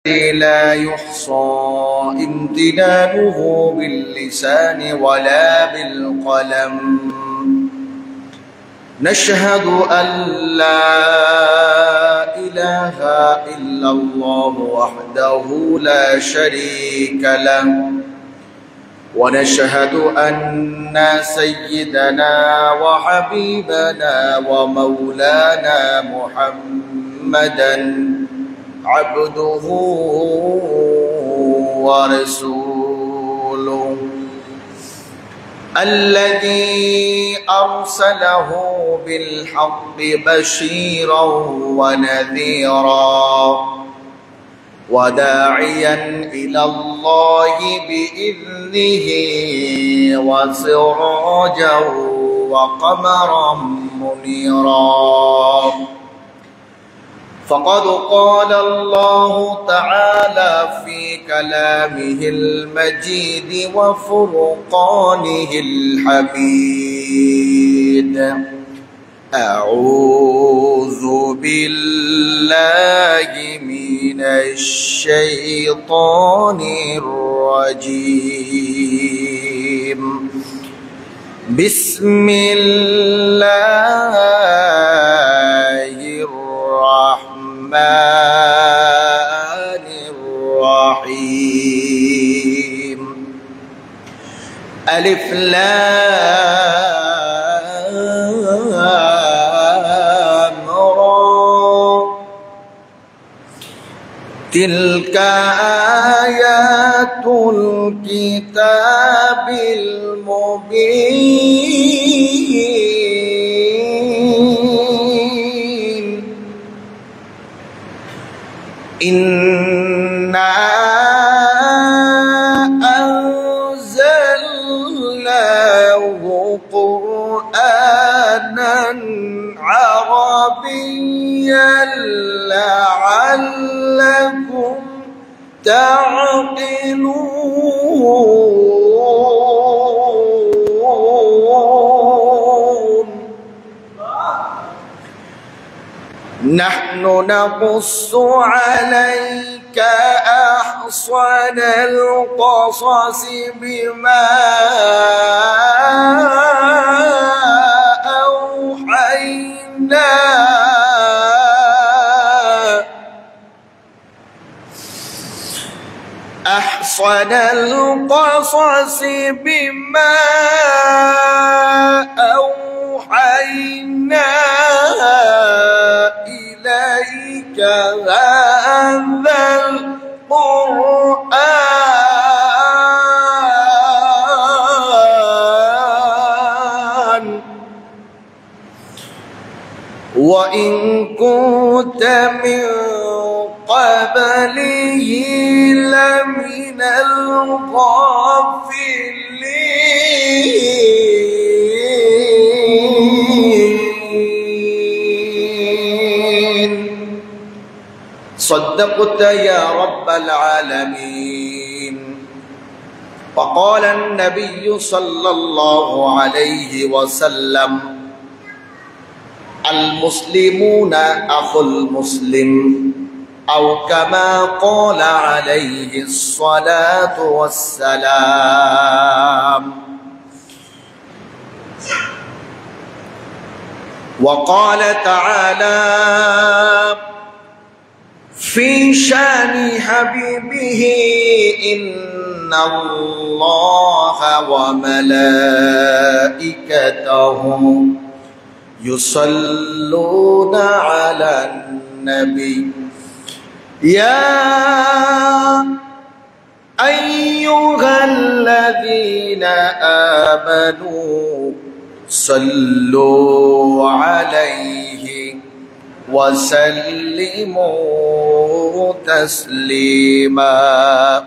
لا يحصى امتنانه باللسان ولا بالقلم. نشهد أن لا إله إلا الله وحده لا شريك له، ونشهد أن سيدنا وحبيبنا ومولانا محمدًا عبده ورسوله الذي أرسله بالحق بشيرا ونذيرا وداعيا إلى الله بإذنه وسراجا وقمرا منيرا. فقد قال الله تعالى في كلامه المجيد وفرقانه الحميد: أعوذ بالله من الشيطان الرجيم. بسم الله الرحمن الرحيم. ألف لام را. تلك آيات الكتاب المبين. إنا أنزلناه قرآنا عربيا لعلكم تعقلون. نحن نقص عليك أحسن القصص بما أوحينا أحسن القصص بما أوحينا إليك هذا القرآن وإن كنت من قبله لمن الغافلين. صدقت يا رب العالمين. وقال النبي صلى الله عليه وسلم: المسلمون أخو المسلم، أو كما قال عليه الصلاة والسلام. وقال تعالى في شان حبيبه: إن الله وملائكته يصلون على النبي يا أيها الذين آمنوا صلوا عليه وسلموا تسليما.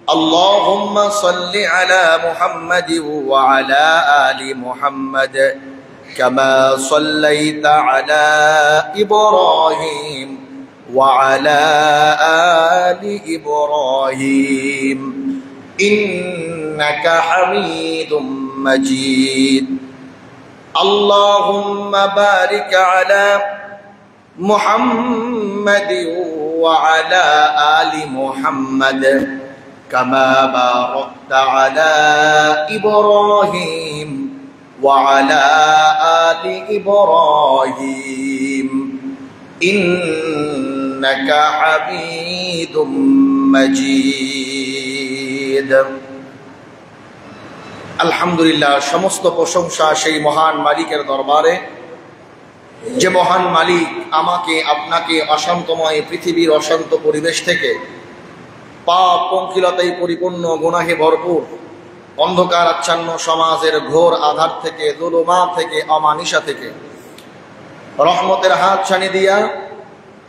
اللهم صل على محمد وعلى آل محمد كما صليت على إبراهيم وعلى آل إبراهيم إنك حميد مجيد. اللهم بارك على محمد وعلى آل محمد كما باركت على إبراهيم وعلى آل إبراهيم إنك حميد مجيد আলহামদুলিল্লাহ, সমস্ত প্রশংসা সেই মহান মালিকের দরবারে, যে মহান মালিক আমাকে আপনাকে অশান্তময় পৃথিবীর অশান্ত পরিবেশ থেকে, পাপ পঙ্কিলতায় পরিপূর্ণ গুনাহে ভরপুর অন্ধকার আচ্ছন্ন সমাজের ঘোর আধার থেকে, যুলুমাত থেকে, অমানিসা থেকে রহমতের হাত ছানি দিয়া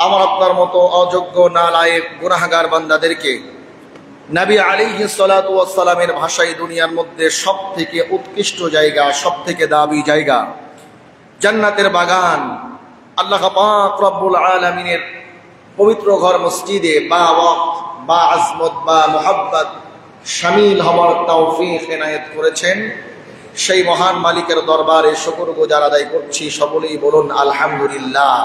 আমার আপনার মতো অযোগ্য নালায়েক গুনাহগার বান্দাদেরকে নবী আলাইহিস সালাতু ওয়াস সালামের ভাষায় দুনিয়ার মধ্যে সবথেকে উৎকৃষ্ট জায়গা, সবথেকে দাবি জায়গা, জান্নাতের বাগান, আল্লাহ পাক রব্বুল আলামিনের পবিত্র ঘর মসজিদে বা ওয়াক্ত বা আজমত বা মুহাব্বত শামিল হওয়ার তৌফিক এনায়েত করেছেন, সেই মহান মালিকের দরবারে শুকরগুজার আদায় করছি। সকলেই বলুন আলহামদুলিল্লাহ।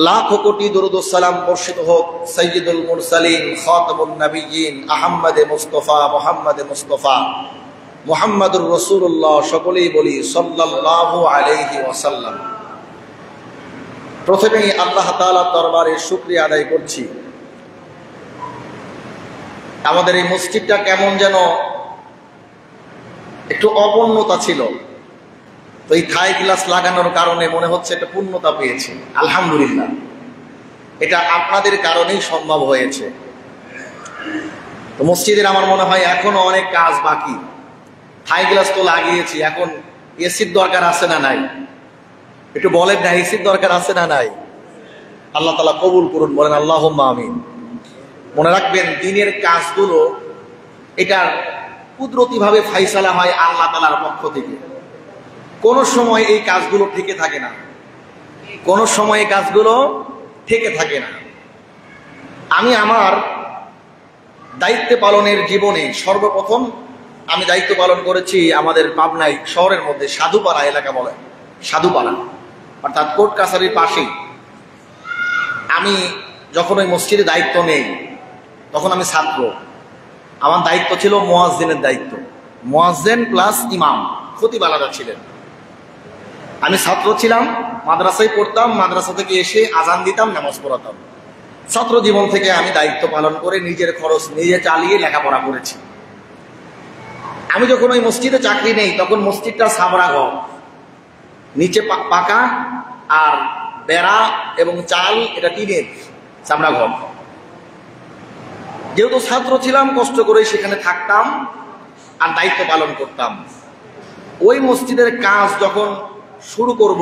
লাখ কোটি দরুদ ও সালাম বর্ষিত হোক সাইয়্যিদুল মুরসালিন খাতামুন নবিয়্যিন আহমদে মুস্তাফা মুহাম্মদে মুস্তাফা মুহাম্মাদুর রাসূলুল্লাহ। সকলেই বলি সাল্লাল্লাহু আলাইহি ওয়াসাল্লাম। প্রথমেই আল্লাহ তাআলার দরবারে শুকরিয়া আদায় করছি। আমাদের এই মসজিদটা কেমন যেন একটু অপূর্ণতা ছিল, তো এই থাই গ্লাস লাগানোর কারণে মনে হচ্ছে এটা পূর্ণতা পেয়েছে। আলহামদুলিল্লাহ, এটা আপনাদের কারণেই সম্ভব হয়েছে। তো মসজিদের আমার মনে হয় এখনো অনেক কাজ বাকি। থাই গ্লাস তো লাগিয়েছি, এখন এসির দরকার আছে না নাই? একটু বলেন না, এসির দরকার আছে না নাই? আল্লাহ তাআলা কবুল করুন, বলেন আল্লাহুম্মা আমিন। মনে রাখবেন, দিনের কাজগুলো এটার কুদরতিভাবে ফাইসালা হয় আল্লাহ তাআলার পক্ষ থেকে। কোনো সময় এই কাজগুলো ঠেকে থাকে না, কোনো সময় এই কাজগুলো ঠেকে থাকে না। আমি আমার দায়িত্ব পালনের জীবনে সর্বপ্রথম আমি দায়িত্ব পালন করেছি আমাদের পাবনায় শহরের মধ্যে সাধুপাড়া এলাকা বলে, সাধুপাড়া অর্থাৎ কোর্ট কাছারির পাশেই। আমি যখন ওই মসজিদে দায়িত্ব নেই তখন আমি ছাত্র, আমার দায়িত্ব ছিল মুয়াজ্জিনের দায়িত্ব, মুয়াজ্জিন প্লাস ইমাম, খতিব আলাদা ছিলেন। আমি ছাত্র ছিলাম, মাদ্রাসায় পড়তাম, মাদ্রাসা থেকে এসে আজান দিতাম, নামাজ পড়াতাম। ছাত্র জীবন থেকে আমি দায়িত্ব পালন করে নিজের খরচ নিজে চালিয়ে লেখাপড়া করেছি। আমি যখন ওই মসজিদে চাকরি নেই তখন মসজিদটা সাবরা ঘর, নিচে পাকা আর বেড়া এবং চাল, এটা টিনের চামড়া ঘর। যেহেতু ছাত্র ছিলাম, কষ্ট করে সেখানে থাকতাম আর দায়িত্ব পালন করতাম। ওই মসজিদের কাজ যখন শুরু করব,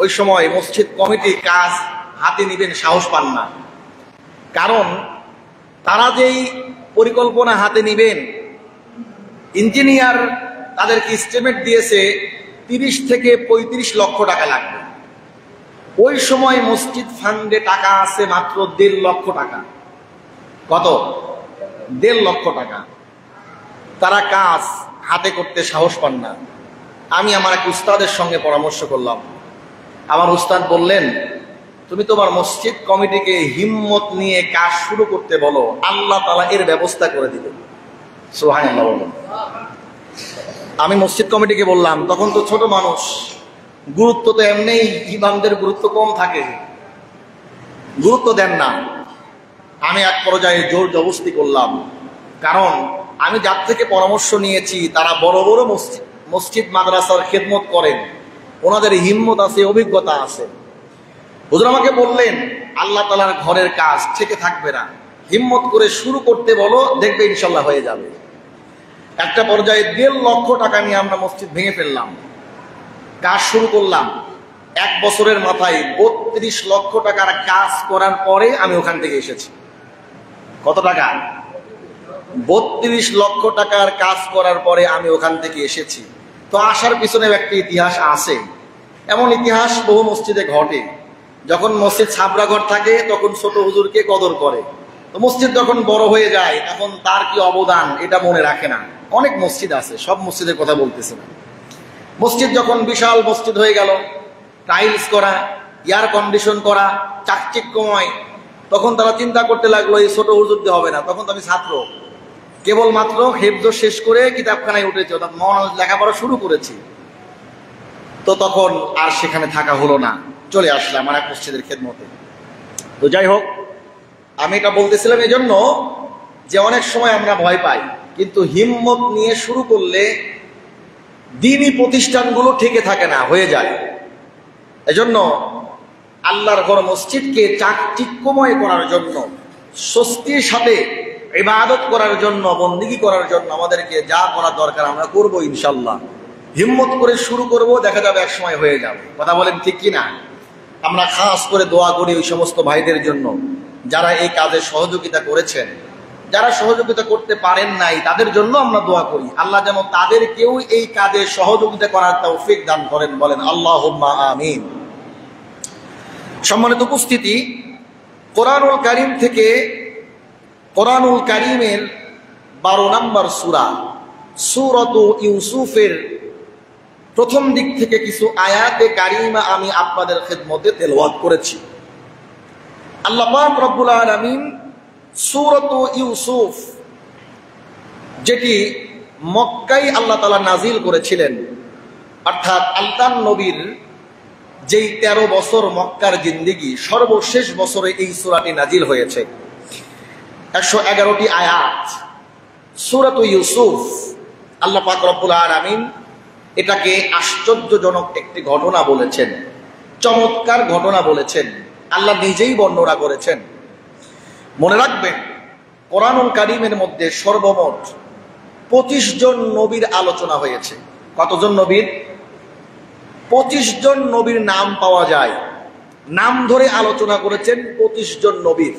ওই সময় মসজিদ কমিটি কাজ হাতে নিবেন সাহস পান না। কারণ তারা যেই পরিকল্পনা হাতে নিবেন, ইঞ্জিনিয়ার তাদেরকে এস্টিমেট দিয়েছে 30 থেকে 35 লক্ষ টাকা লাগবে। ওই সময় মসজিদ ফান্ডে টাকা আছে মাত্র 1.5 লক্ষ টাকা। কত? 1.5 লক্ষ টাকা। তারা কাজ হাতে করতে সাহস পান না। আমি আমার এক উস্তাদের সঙ্গে পরামর্শ করলাম। আমার উস্তাদ বললেন, তুমি তোমার মসজিদ কমিটিকে হিম্মত নিয়ে কাজ শুরু করতে বলো, আল্লাহ তাআলা এর ব্যবস্থা করে দিবেন। সুবহানাল্লাহ বলুন। আমি মসজিদ কমিটিকে বললাম, তখন তো ছোট মানুষ, গুরুত্ব তো এমনিই ইমামদের গুরুত্ব কম থাকে, গুরুত্ব দেন না। আমি এক পর্যায়ে জোর জবরদস্তি করলাম, কারণ আমি যার থেকে পরামর্শ নিয়েছি তারা বড় বড় মসজিদ মাদ্রাসার খেদমত করেন, ওনাদের হিম্মত আছে, অভিজ্ঞতা আছে। হুজুর আমাকে বললেন, আল্লাহ তাআলার ঘরের কাজ থেকে থাকবে না, হিম্মত করে শুরু করতে বলো, দেখবে ইনশাল্লাহ হয়ে যাবে। একটা পর্যায়ে 1.5 লক্ষ টাকা নিয়ে আমরা মসজিদ ভেঙে ফেললাম, কাজ শুরু করলাম। 1 বছরের মাথায় 32 লক্ষ টাকার কাজ করার পরে আমি ওখান থেকে এসেছি। কত টাকা? 32 লক্ষ টাকার কাজ করার পরে আমি ওখান থেকে এসেছি। তো আসার পিছনে একটা ইতিহাস আছে। এমন ইতিহাস বহু মসজিদে ঘটে। যখন মসজিদ ছাবরা ঘর থাকে তখন ছোট হুজুরকে কদর করে, তো মসজিদ যখন বড় হয়ে যায় তখন তার কি অবদান এটা মনে রাখে না। অনেক মসজিদ আছে, সব মসজিদের কথা বলতেছে না। মসজিদ যখন বিশাল মসজিদ হয়ে গেল, টাইলস করা, এয়ার কন্ডিশন করা, চাকচিক্যময়। তখন তারা চিন্তা করতে লাগলো এই ছোট হুজুর দিয়ে হবে না। তখন তো আমি ছাত্র, কেবলমাত্র হেফজ শেষ করে কিতাবখানায় উঠেছি, অর্থাৎ লেখাপড়া শুরু করেছি। তো তখন আর সেখানে থাকা হলো না, চলে আসলাম আর এক মসজিদের খেদমতে। তো যাই হোক, আমি এটা বলতেছিলাম এই জন্য যে অনেক সময় আমরা ভয় পাই, কিন্তু হিম্মত নিয়ে শুরু করলে দ্বীনি প্রতিষ্ঠানগুলো ঠেকে থাকে না, হয়ে যায়। এজন্য আল্লাহর ঘর মসজিদকে চাকচিক্যময় করার জন্য, স্বস্তির সাথে ইবাদত করার জন্য, বন্দেগী করার জন্য আমাদেরকে যা করা দরকার আমরা করবো ইনশাল্লাহ। হিম্মত করে শুরু করব, দেখা যাবে এক সময় হয়ে যাবে। কথা বলেন ঠিক কিনা? আমরা খাস করে দোয়া করি ওই সমস্ত ভাইদের জন্য যারা এই কাজে সহযোগিতা করেছেন। যারা সহযোগিতা করতে পারেন নাই তাদের জন্য আমরা দোয়া করি, আল্লাহ যেন তাদেরকেও এই কাজে সহযোগিতা করার তৌফিক দান করেন। বলেন আল্লাহুম্মা আমিন। সম্মানিত উপস্থিতি, কোরআনুল কারীম থেকে, কোরআনুল কারীমের 12 নম্বর সূরা সূরাতু ইউসুফের প্রথম দিক থেকে কিছু আয়াতে কারিমা আমি আপনাদের খেদমতে তেলাওয়াত করেছি। আল্লাহ পাক রব্বুল আলামিন সূরাতু ইউসুফ, যেটি মক্কায় আল্লাহ তাআলা নাজিল করেছিলেন, অর্থাৎ আল্লাহ নবীর যেই 13 বছর মক্কার জিন্দেগি, সর্বশেষ বছরে এই সূরাটি নাজিল হয়েছে। 111টি আয়াত সূরাতু ইউসুফ। আল্লাহ পাক রব্বুল আলামিন এটাকে আশ্চর্যজনক একটি ঘটনা বলেছেন, চমৎকার ঘটনা বলেছেন, আল্লাহ নিজেই বর্ণনা করেছেন। মনে রাখবেন, কোরআনুল কারীমের মধ্যে সর্বমোট 25 জন নবীর আলোচনা হয়েছে। কতজন নবীর? 25 জন নবীর নাম পাওয়া যায়, নাম ধরে আলোচনা করেছেন 25 জন নবীর।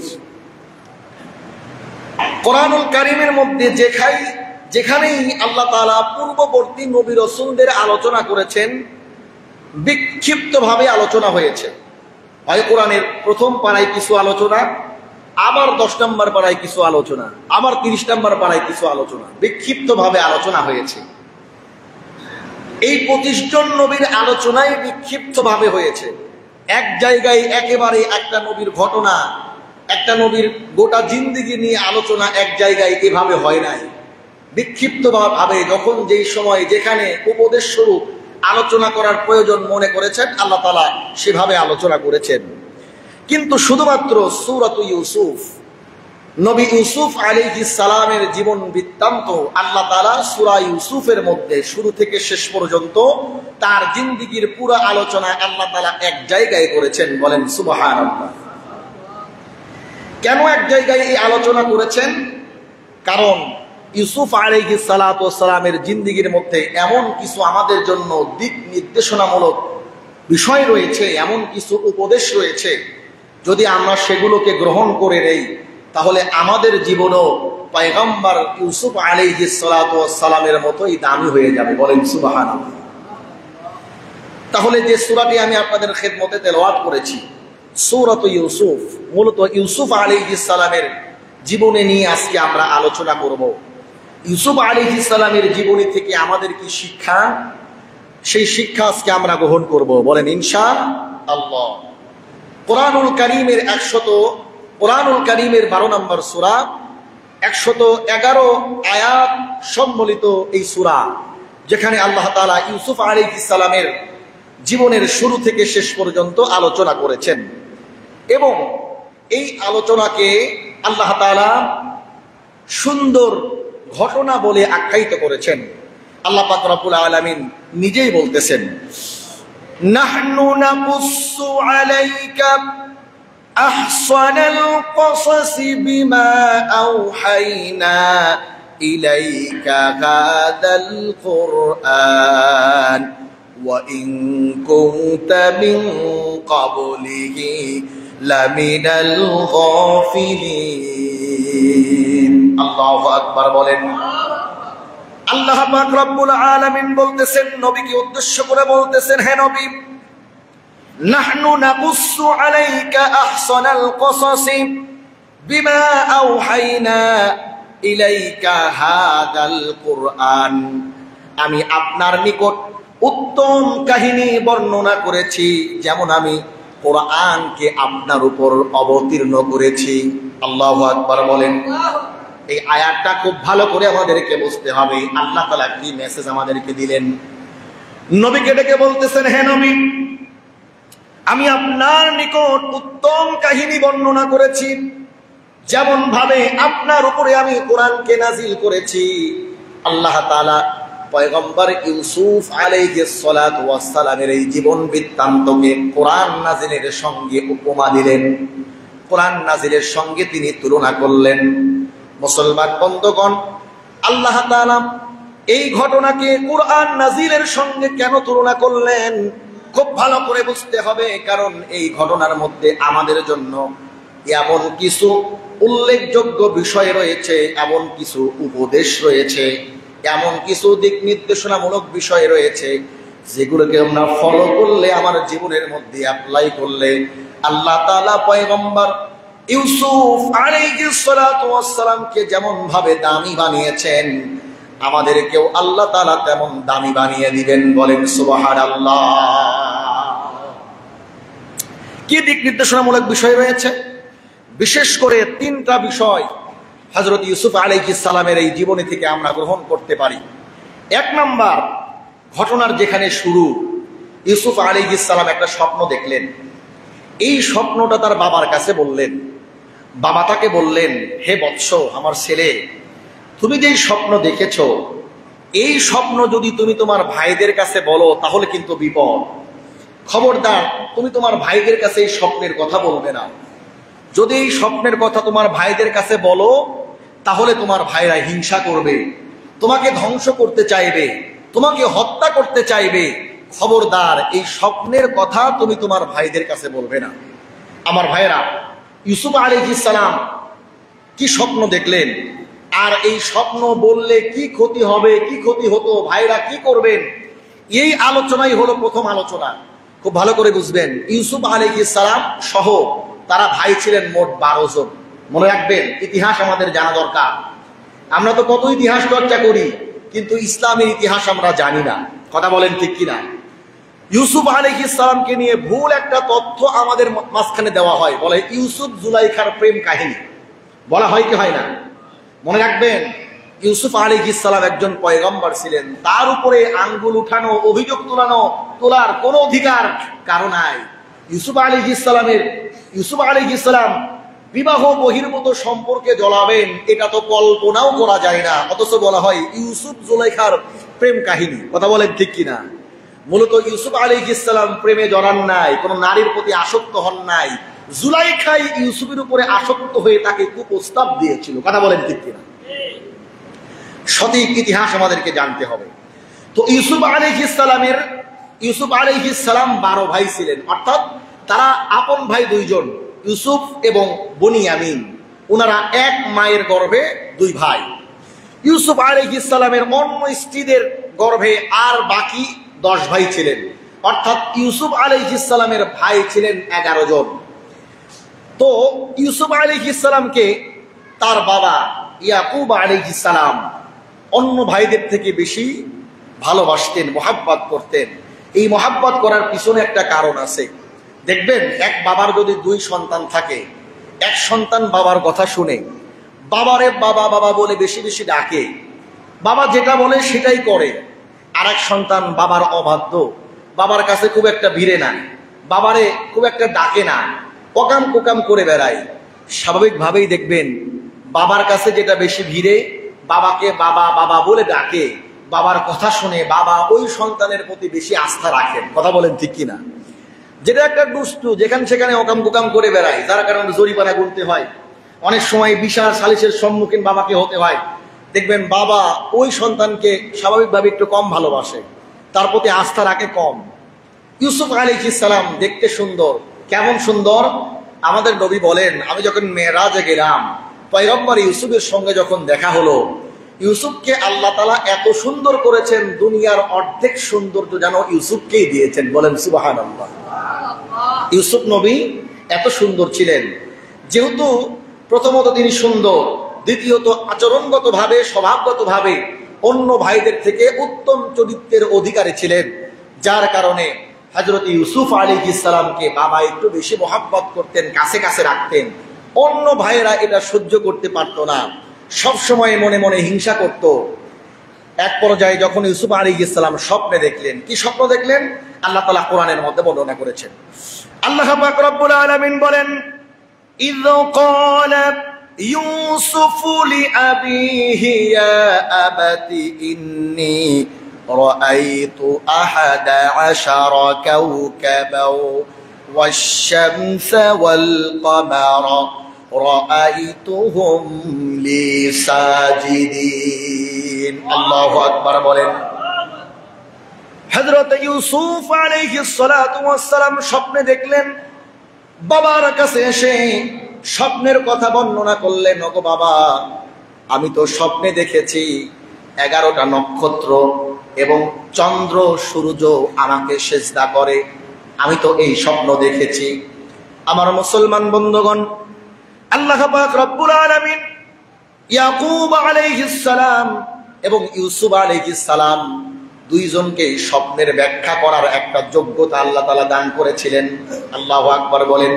কোরআনুল কারীমের মধ্যে যেখানেই আল্লাহ তাআলা পূর্ববর্তী নবী রাসূলদের আলোচনা করেছেন, বিক্ষিপ্তভাবে আলোচনা হয়েছে। হয় কোরআনের প্রথম পারায় কিছু আলোচনা, আবার 10 নম্বর পারায় কিছু আলোচনা, আবার 30 নম্বর পারায় কিছু আলোচনা, বিক্ষিপ্তভাবে আলোচনা হয়েছে। এই 25 জন নবীর আলোচনায় বিক্ষিপ্তভাবে হয়েছে। এক জায়গায় একেবারে একটা নবীর ঘটনা, একটা নবীর গোটা জিন্দেগি নিয়ে আলোচনা এক জায়গায় এভাবে হয় নাই। বিক্ষিপ্তভাবে যখন যেই সময় যেখানে উপদেশ স্বরূপ আলোচনা করার প্রয়োজন মনে করেছেন, আল্লাহ তাআলা সেভাবে আলোচনা করেছেন। কিন্তু শুধুমাত্র সূরাতু ইউসুফ, নবী ইউসুফ আলাইহিস সালামের জীবন বৃত্তান্ত আল্লাহ তাআলা সূরা ইউসুফের মধ্যে শুরু থেকে শেষ পর্যন্ত তার জিন্দেগির পুরো আলোচনা আল্লাহ তাআলা এক জায়গায় করেছেন। বলেন সুবহানাল্লাহ। কেন এক জায়গায় এই আলোচনা করেছেন? কারণ ইউসুফ আলাইহিস সালাতু ওয়াস সালামের জিন্দেগির মধ্যে এমন কিছু আমাদের জন্য দিক নির্দেশনামূলক বিষয় রয়েছে, এমন কিছু উপদেশ রয়েছে, যদি আমরা সেগুলোকে গ্রহণ করে নেই তাহলে আমাদের জীবনও পয়গম্বর ইউসুফ আলাইহিস সালাতু ওয়াস সালামের মতোই দামি হয়ে যাবে। বলেন সুবহানাল্লাহ। তাহলে যে সূরাটি আমি আপনাদের খেদমতে তেলাওয়াত করেছি, সূরাতু ইউসুফ, মূলত ইউসুফ আলাইহিস সালামের জীবনে নিয়ে আজকে আমরা আলোচনা করব। ইউসুফ আলাইহিস সালামের জীবনী থেকে আমাদের কি শিক্ষা, সেই শিক্ষা আজকে আমরা গ্রহণ করব। বলেন ইনশাআল্লাহ। কোরআনুল কারীমের 12 নম্বর সূরা, 111 আয়াত সম্বলিত এই সূরা, যেখানে আল্লাহ তাআলা ইউসুফ আলাইহিস সালামের জীবনের শুরু থেকে শেষ পর্যন্ত আলোচনা করেছেন, এবং এই আলোচনাকে আল্লাহ তাআলা সুন্দর ঘটনা বলে আখ্যায়িত করেছেন। আল্লাহ পাক রব্বুল আলামিন নিজেই বলতেছেন, নাহনু নাকুসু আলাইকা আহসানাল কসাসি বিমা আওহাইনা ইলাইকা হাদাল কুরআন ওয়া ইন কুনতা মিন ক্বাবলিহি লামিনাল গাফিলিন। আল্লাহু আকবার বলেন। আল্লাহ পাক রব্বুল আলামিন বলতেছেন, নবীকে উদ্দেশ্য করে বলতেছেন, হে নবী, নাহনু নাকুসু আলাইকা আহসানাল কসাসি বিমা আওহাইনা ইলাইকা হাদাল কুরআন। আমি আপনার নিকট উত্তম কাহিনী বর্ণনা করেছি, যেমন আমি কোরআনকে আপনার উপর অবতীর্ণ করেছি। আল্লাহু আকবার বলেন। এই আয়াতটা খুব ভালো করে আমাদেরকে বুঝতে হবে। আল্লাহ তাআলা কি মেসেজ আমাদেরকে দিলেন? নবীকে ডেকে বলতেছেন, হে নবী, আমি আপনার নিকট উত্তম কাহিনী বর্ণনা করেছি, যেমন ভাবে আপনার উপরে আমি কোরআনকে নাজিল করেছি। আল্লাহ তাআলা পয়গম্বর ইউসুফ আলাইহিস সালাতু ওয়াস সালামের এই জীবন বৃত্তান্তকে কোরআন নাজিলের সঙ্গে উপমা দিলেন, কোরআন নাজিলের সঙ্গে তিনি তুলনা করলেন। মুসলমান বন্ধুগণ, আল্লাহ তাআলা এই ঘটনাকে কোরআন নাজিলের সঙ্গে কেন তুলনা করলেন খুব ভালো করে বুঝতে হবে। কারণ এই ঘটনার মধ্যে আমাদের জন্য এমন কিছু উল্লেখযোগ্য বিষয় রয়েছে, এমন কিছু উপদেশ রয়েছে, এমন কিছু দিক নির্দেশনামূলক বিষয় রয়েছে, যেগুলোকে আমরা ফলো করলে, আমার জীবনের মধ্যে অ্যাপ্লাই করলে আল্লাহ তাআলা পয়গম্বর ইউসুফ আলাইহিস সালাতু ওয়াস সালামকে যেমন ভাবে দামি বানিয়েছেন, আমাদেরকেও আল্লাহ তাআলা তেমন দামি বানিয়ে দিবেন। বলেন সুবহানাল্লাহ। কি দিক নির্দেশনামূলক বিষয় রয়েছে? বিশেষ করে তিনটা বিষয় হযরত ইউসুফ আলাইহিস সালামের এই জীবনী থেকে আমরা গ্রহণ করতে পারি। এক নাম্বার, ঘটনার যেখানে শুরু, ইউসুফ আলাইহিস সালাম একটা স্বপ্ন দেখলেন। এই স্বপ্নটা তার বাবার কাছে বললেন। বাবা তাকে বললেন, হে বৎস, আমার ছেলে, তুমি যে স্বপ্ন দেখেছ, এই স্বপ্ন যদি তুমি তোমার ভাইদের কাছে বলো তাহলে কিন্তু বিপদ। খবরদার, তুমি তোমার ভাইদের কাছে এই স্বপ্নের কথা বলবে না। যদি এই স্বপ্নের কথা তোমার ভাইদের কাছে বলো তাহলে তোমার ভাইরা হিংসা করবে, তোমাকে ধ্বংস করতে চাইবে, তোমাকে হত্যা করতে চাইবে। খবরদার, এই স্বপ্নের কথা তুমি তোমার ভাইদের কাছে বলবে না। আমার ভাইরা, ইউসুফ আলাইহিস সালাম কি স্বপ্ন দেখলেন, আর এই স্বপ্ন বললে কি ক্ষতি হবে, কি ক্ষতি হতো, ভাইরা কি করবেন, এই আলোচনাই হলো প্রথম আলোচনা। খুব ভালো করে বুঝবেন, ইউসুফ আলাইহিস সালাম সহ তারা ভাই ছিলেন মোট 12 জন। মনে রাখবেন, ইতিহাস আমাদের জানা দরকার। আমরা তো কত ইতিহাস চর্চা করি, কিন্তু ইসলামের ইতিহাস আমরা জানি না। কথা বলেন ঠিক কিনা? ইউসুফ আলাইহিস সালামকে নিয়ে ভুল একটা তথ্য আমাদের মাঝখানে দেওয়া হয়, বলে ইউসুফ জুলাইখার প্রেম কাহিনী। বলা হয় কি হয় না? মনে রাখবেন, ইউসুফ আলাইহিস সালাম একজন পয়গম্বর ছিলেন, তার উপরে আঙ্গুল উঠানো, অভিযোগ তোলার কোনো অধিকার কারো নাই। ইউসুফ আলাইহিস সালাম বিবাহ বহির্ভূত সম্পর্কে জ্বলাবেন, এটা তো কল্পনাও করা যায় না। অথচ বলা হয় ইউসুফ জুলাইখার প্রেম কাহিনী। কথা বলেন ঠিক কিনা? মূলত ইউসুফ আলাইহিস সালাম প্রেমে জড়ান নাই, কোন নারীর প্রতি আসক্ত হন নাই। জুলাইখাই ইউসুফের উপরে আসক্ত হয়ে তাকে কুপ্রস্তাব দিয়েছিল। কথা বলেন ঠিক কিনা? সঠিক ইতিহাস আমাদেরকে জানতে হবে। তো ইউসুফ আলাইহিস সালাম 12 ভাই ছিলেন, অর্থাৎ তারা আপন ভাই 2 জন, ইউসুফ এবং বনিয়ামিন। ওনারা এক মায়ের গর্ভে 2 ভাই। ইউসুফ আলাইহিস সালামের অন্য স্ত্রীদের গর্ভে আর বাকি 10 ভাই ছিলেন, অর্থাৎ ইউসুফ আলাইহিস সালামের ভাই ছিলেন 11 জন। তো ইউসুফ আলাইহিস সালামকে তার বাবা ইয়াকুব আলাইহিস সালাম অন্য ভাইদের থেকে বেশি ভালোবাসতেন, মহাব্বত করতেন। এই মহাব্বত করার পিছনে একটা কারণ আছে। দেখবেন, এক বাবার যদি 2 সন্তান থাকে, এক সন্তান বাবার কথা শুনে বাবারে বাবা বাবা বলে বেশি বেশি ডাকে, বাবা যেটা বলে সেটাই করে। আর এক সন্তান বাবার অবাধ্য, বাবার কাছে খুব একটা ভিড়ে না, বাবারে খুব একটা ডাকে না, ওকাম কোকাম করে বেড়ায়। স্বাভাবিকভাবেই দেখবেন, বাবার কাছে যেটা বেশি ভিড়ে, বাবাকে বাবা বাবা বলে ডাকে, বাবার কথা শুনে বাবা ওই সন্তানের প্রতি বেশি আস্থা রাখেন। কথা বলেন ঠিক কিনা? যেটা একটা দুষ্টু, যেখানে সেখানে অকাম কুকাম করে বেড়ায়, যার কারণে জরিমানা গুনতে হয়, অনেক সময় বিশাল সালিশের সম্মুখীন বাবাকে হতে হয়। দেখবেন বাবা ওই সন্তানকে স্বাভাবিকভাবে একটু কম ভালোবাসে, তার প্রতি আস্থা রাখে কম। ইউসুফ আলাইহিস সালাম দেখতে সুন্দর। কেমন সুন্দর? আমাদের নবী বলেন, আমি যখন মেরাজে গেলাম, পয়গম্বর ইউসুফের সঙ্গে যখন দেখা হলো, ইউসুফকে আল্লাহ তাআলা এত সুন্দর করেছেন, দুনিয়ার অর্ধেক সৌন্দর্য যেন ইউসুফকেই দিয়েছেন। বলেন সুবহানাল্লাহ। ইউসুফ নবী এত সুন্দর ছিলেন, যেহেতু প্রথমত তিনি সুন্দর, দ্বিতীয়ত আচরণগত ভাবে, স্বভাবগত ভাবে অন্য ভাইদের থেকে উত্তম চরিত্রের অধিকারী ছিলেন, যার কারণে হযরত ইউসুফ আলাইহিস সালামকে বাবা একটু বেশি মহব্বত করতেন, কাছে কাছে রাখতেন। অন্য ভাইয়েরা এটা সহ্য করতে পারতো না, সব সময় মনে মনে হিংসা করত। এক পর্যায়ে যখন ইউসুফ আলাইহিস সালাম স্বপ্নে দেখলেন, কি স্বপ্ন দেখলেন আল্লাহ তাআলা কোরআনের মধ্যে বর্ণনা করেছেন। আল্লাহ পাক রব্বুল আলামিন বলেন, ইয ক্বালা ইউসুফ লিআবিহি ইয়া আবাতি ইন্নী রাআইতু আহাদা আশারা কাওকাবাও ওয়াশ-শামসা ওয়াল কামারা রাআইতুহুম লি সাজিদিন। আল্লাহু আকবার বলেন। হযরত ইউসুফ আলাইহিস সালাতু ওয়াস সালাম স্বপ্নে দেখলেন, বাবার কাছে এসে স্বপ্নের কথা বর্ণনা করলেন, ওগো বাবা, আমি তো স্বপ্নে দেখেছি 11টা নক্ষত্র এবং চন্দ্র সূর্য আমাকে সিজদা করে, আমি তো এই স্বপ্ন দেখেছি। আমার মুসলমান বন্ধুগণ, আল্লাহ পাক রব্বুল আলামিন ইয়াকুব আলাইহিস সালাম এবং ইউসুফ আলাইহিস সালাম দুইজনকে স্বপ্নের ব্যাখ্যা করার একটা যোগ্যতা আল্লাহ তাআলা দান করেছিলেন। আল্লাহু আকবার বলেন।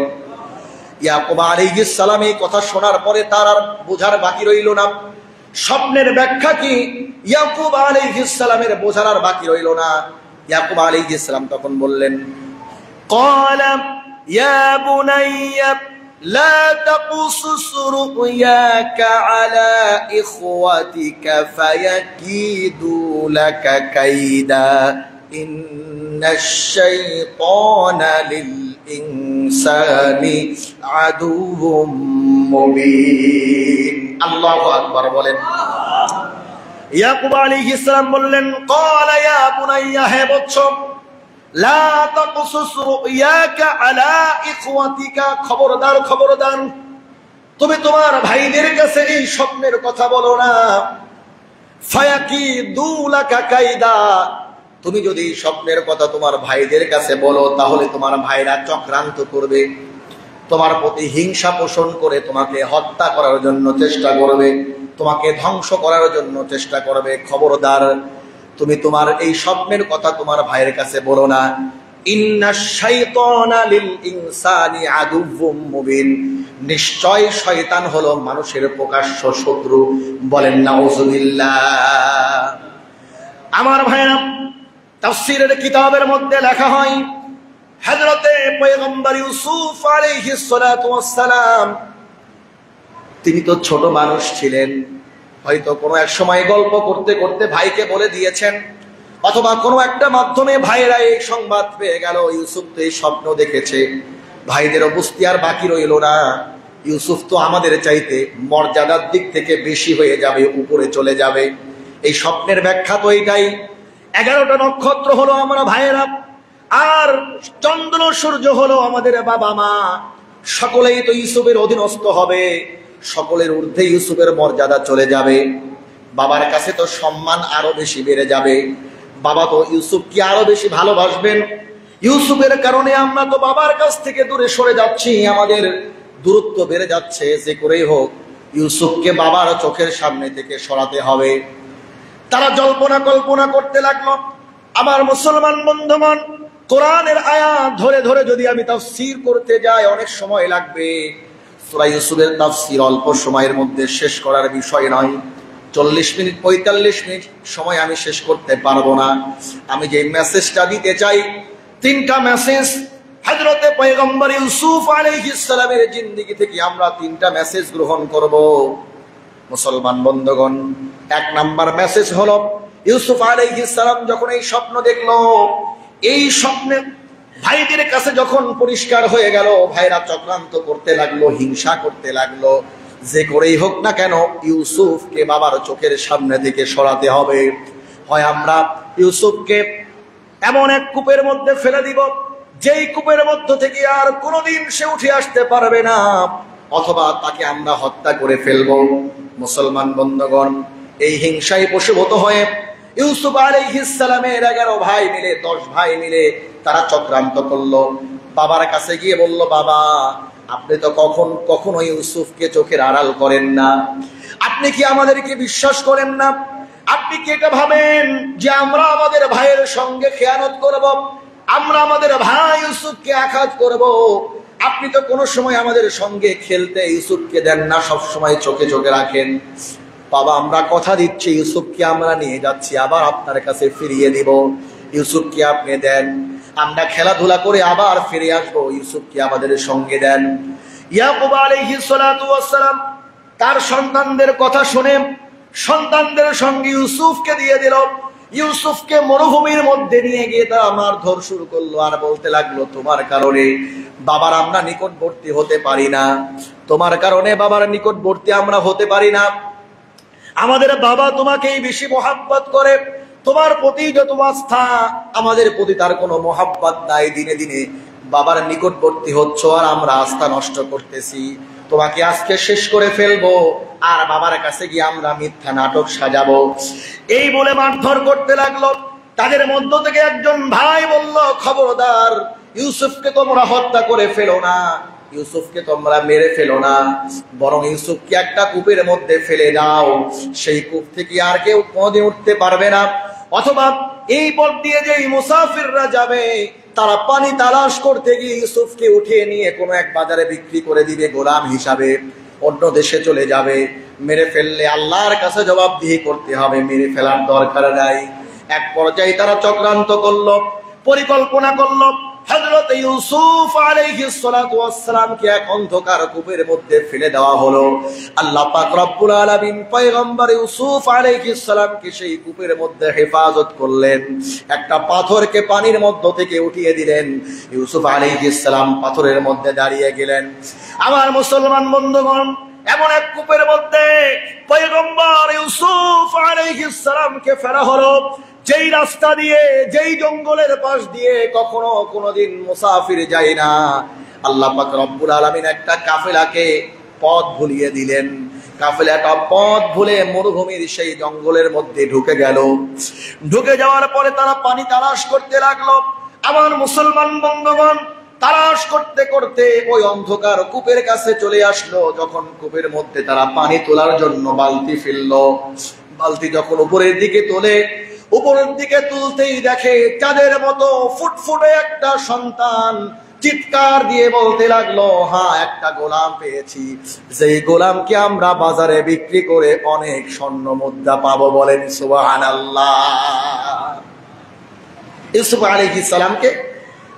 ইয়াকুব আলাইহিস সালাম এই কথা শোনার পরে তার আর বোঝার বাকি রইল না, স্বপ্নের ব্যাখ্যা কি ইয়াকুব আলাইহিস সালামের বোঝার আর বাকি রইল না। ইয়াকুব আলাইহিস সালাম তখন বললেন, ক্বালা ইয়া বুনাইয়া লা তাকুসুস রুয়াকা আলা ইখওয়াতিকা ফায়াকিদু লাকা কাইদা ইন্নাশ শাইতানা লিল ইনসানি আদুউম মুবিন। আল্লাহু আকবার বলেন। ইয়াকুব আলাইহিস সালাম বললেন, ক্বালা ইয়া বুনাইয়া, হে বৎস, লা তাকুসুস রুয়াকা আলা ইখওয়াতিকা, খবরদার খবরদার, তুমি তোমার ভাইদের কাছে এই স্বপ্নের কথা বলো না। ফায়াকিদু লাকা কাইদা, তুমি যদি স্বপ্নের কথা তোমার ভাইদের কাছে বলো তাহলে তোমার ভাইরা চক্রান্ত করবে, তোমার প্রতি হিংসা পোষণ করে তোমাকে হত্যা করার জন্য চেষ্টা করবে, তোমাকে ধ্বংস করার জন্য চেষ্টা করবে। খবরদার, তুমি তোমার এই স্বপ্নের কথা তোমার ভাইয়ের কাছে বলো না। ইন্নাশ শাইতানা লিল ইনসানি আদুউম মুবিন, নিশ্চয় শয়তান হলো মানুষের প্রকাশ্য শত্রু। বলেন নাউযুবিল্লাহ। আমার ভাইরা, তাফসীরের কিতাবের মধ্যে লেখা হয়, হযরতে পয়গম্বর ইউসুফ আলাইহিস সালাতু ওয়াস সালাম তিনি তো ছোট মানুষ ছিলেন, হয়তো কোনো এক সময় গল্প করতে করতে ভাইকে বলে দিয়েছেন, অথবা কোনো একটা মাধ্যমে ভাইয়েরা এই সংবাদ পেয়ে গেল ইউসুফ তো এই স্বপ্ন দেখেছে। ভাইদেরও বুঝতে আর বাকি রইল না, ইউসুফ তো আমাদের চাইতে মর্যাদার দিক থেকে বেশি হয়ে যাবে, উপরে চলে যাবে। এই স্বপ্নের ব্যাখ্যা তো এইটাই, 11টা নক্ষত্র হলো আমরা ভাইয়েরা, আর চন্দ্র সূর্য হলো আমাদের বাবা মা, সকলেই তো ইউসুফের অধীনস্থ হবে, সকলের ঊর্ধ্বে ইউসুফের মর্যাদা চলে যাবে। বাবার কাছে তো সম্মান আরো বেশি বেড়ে যাবে, বাবা তো ইউসুফকে আরো বেশি ভালোবাসবেন। ইউসুফের কারণে আমরা তো বাবার কাছ থেকে দূরে সরে যাচ্ছি, আমাদের দূরত্ব বেড়ে যাচ্ছে। যে করেই হোক ইউসুফকে বাবার চোখের সামনে থেকে সরাতে হবে। তারা জল্পনা কল্পনা করতে লাগলো। আমার মুসলমান বন্ধুগণ, কোরআনের আয়াত ধরে ধরে যদি আমি তাফসীর করতে যাই অনেক সময় লাগবে। সূরা ইউসুফের তাফসীর অল্প সময়ের মধ্যে শেষ করার বিষয় নয়, 40 মিনিট 45 মিনিট সময় আমি শেষ করতে পারবো না। আমি যে মেসেজটা দিতে চাই, 3টা মেসেজ হযরতে পয়গম্বর ইউসুফ আলাইহিস সালামের জিন্দেগি থেকে আমরা 3টা মেসেজ গ্রহণ করব। মুসলমান বন্ধুগণ, 1 নাম্বার মেসেজ হলো, ইউসুফ আলাইহিস সালাম যখন এই স্বপ্ন দেখলো, এই স্বপ্নে ভাইদের কাছে যখন পরিষ্কার হয়ে গেল, ভাইরা চক্রান্ত করতে লাগলো, হিংসা করতে লাগলো। যে করেই হোক না কেন ইউসুফকে বাবার চোখের সামনে থেকে সরাতে হবে। হয় আমরা ইউসুফকে এমন এক কূপের মধ্যে ফেলে দিব যেই কূপের মধ্য থেকে আর কোনোদিন সে উঠে আসতে পারবে না, অথবা তাকে আমরা হত্যা করে ফেলবো। মুসলমান বন্ধুগণ, এই হিংসায় বশীভূত হয়ে ইউসুফ আলাইহিস সালামের 11 ভাই মিলে 10 ভাই মিলে তারা চক্রান্ত করলো। বাবার কাছে গিয়ে বলল, বাবা, আপনি তো কখনো ইউসুফকে চোখের আড়াল করেন না, আপনি কি আমাদেরকে বিশ্বাস করেন না? আপনি কি এটা ভাবেন যে আমরা আমাদের ভাইয়ের সঙ্গে খেয়ানত করব? আমরা আমাদের ভাই ইউসুফকে আঘাত করব। আপনি তো কোনো সময় আমাদের সঙ্গে খেলতে ইউসুফকে দেন না, সব সময় চোখে চোখে রাখেন। বাবা, আমরা কথা দিচ্ছি ইউসুফকে আমরা নিয়ে যাচ্ছি, আবার আপনার কাছে ফিরিয়ে দিব। ইউসুফকে আপনি দেন, আমরা খেলাধুলা করে আবার ফিরে আসবো, ইউসুফকে আমাদের সঙ্গে দেন। ইয়াকুব আলাইহিস সালাতু ওয়াস সালাম তার সন্তানদের কথা শুনে সন্তানদের সঙ্গে ইউসুফকে দিয়ে দিল। ইউসুফকে মরুভূমির মধ্যে নিয়ে গিয়ে তারা মারধর শুরু করলো, আর বলতে লাগলো, তোমার কারণে বাবার আমরা নিকটবর্তী হতে পারি না, তোমার কারণে বাবার নিকটবর্তী আমরা হতে পারি না। আমাদের বাবা তোমাকেই বেশি মোহাব্বত করে, তোমার প্রতি যত আস্থা, আমাদের প্রতি তার কোনো মোহাব্বত নাই। দিনে দিনে বাবার নিকটবর্তী হচ্ছ আর আমরা আস্থা নষ্ট করতেছি। তোমাকে আজকে শেষ করে ফেলবো, আর বাবার কাছে গিয়ে আমরা মিথ্যা নাটক সাজাবো। এই বলে মারধর করতে লাগলো। তাদের মধ্য থেকে একজন ভাই বলল, খবরদার, ইউসুফকে তোমরা হত্যা করে ফেলো না, ইউসুফকে তোমরা মেরে ফেলো না, বরং ইউসুফকে একটা কূপের মধ্যে ফেলে দাও, সেই কূপ থেকে আর কেউ কোনোদিন উঠতে পারবে না। অথবা এই পথ দিয়ে যে মুসাফিররা যাবে, তারা পানি তালাশ করতে গিয়ে ইউসুফকে উঠিয়ে নিয়ে কোনো এক বাজারে বিক্রি করে দিবে গোলাম হিসাবে, অন্য দেশে চলে যাবে। মেরে ফেললে আল্লাহর কাছে জবাবদিহি করতে হবে, মেরে ফেলার দরকার নাই। এক পর্যায়ে তারা চক্রান্ত করলো, পরিকল্পনা করলো। হযরত ইউসুফ আলাইহিস সালাতু ওয়াস সালামকে এক অন্ধকার কূপের মধ্যে ফেলে দেওয়া হলো। আল্লাহ পাক রব্বুল আলামিন পয়গম্বর ইউসুফ আলাইহিস সালামকে সেই কূপের মধ্যে হেফাজত করলেন। একটা পাথরকে পানির মধ্য থেকে উঠিয়ে দিলেন। ইউসুফ আলাইহিস সালাম পাথরের মধ্যে দাঁড়িয়ে গেলেন। আমার মুসলমান বন্ধুগণ, এমন এক কূপের মধ্যে পয়গম্বর ইউসুফ আলাইহিস সালামকে ফেলা হলো, যেই রাস্তা দিয়ে, যেই জঙ্গলের পাশ দিয়ে কখনো কোনোদিন মুসাফির যায় না। আল্লাহ পাক রব্বুল আলামিন একটা কাফেলাকে পথ ভুলিয়ে দিলেন। কাফেলাটা পথ ভুলে মরুভূমির সেই জঙ্গলের মধ্যে ঢুকে গেল। ঢুকে যাওয়ার পরে তারা পানি তালাশ করতে লাগলো। আমার মুসলমান বন্ধুগণ, তালাশ করতে করতে ওই অন্ধকার কূপের কাছে চলে আসলো। যখন কূপের মধ্যে তারা পানি তোলার জন্য বালতি ফেললো, বালতি যখন উপরের দিকে তোলে, উপরের দিকে তুলতেই দেখে চাঁদের মতো ফুটফুটে একটা সন্তান চিৎকার দিয়ে বলতে লাগলো, হ্যাঁ, একটা গোলাম পেয়েছি, যেই গোলামকে আমরা বাজারে বিক্রি করে অনেক স্বর্ণ মুদ্রা পাবো। বলেন সুবহানাল্লাহ। ইউসুফ আলাইহিস সালামকে